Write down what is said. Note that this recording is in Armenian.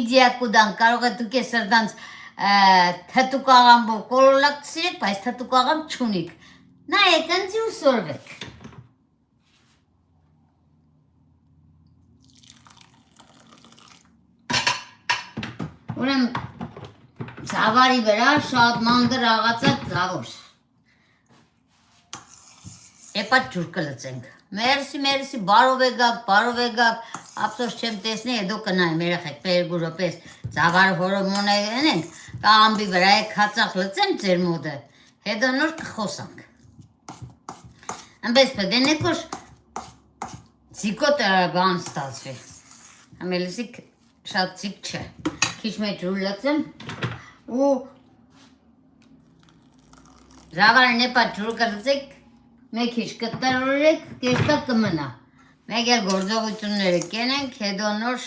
իդիակուդան կարող է դուք ես սրդանց թտուկ աղամբով կոլոլակ սիրեք, բայց թտուկ աղամ չունիք։ Նայեք, ընձի ու սորվեք։ Ուրեմ ծավարի վրա շատ մանդր աղացած ծավոր։ Էպա ջուր կլծենք։ Մերսի, բարով եկաք, ապսոս չեմ տեսնի, հետո կնայեմ երեխեք, պերգու րոպես ծավարը հորոմոն ենք, կաղամբի վրա եք հացախ լծեմ ձեր մոդը, հետո նոր կխոսանք։ Ամպես պդենեք որ ձիկոտ բան ստացվի, ամելիսիկ շատ ձիկ չէ, քիչ մեջ ջուր լծեմ ու ծավարը նեպա ջուր կլծեք, մեկ քիչ կտրորեք, կեշտակ կմնա։ Մեկ էլ գործողությունները կենենք, հետո նոր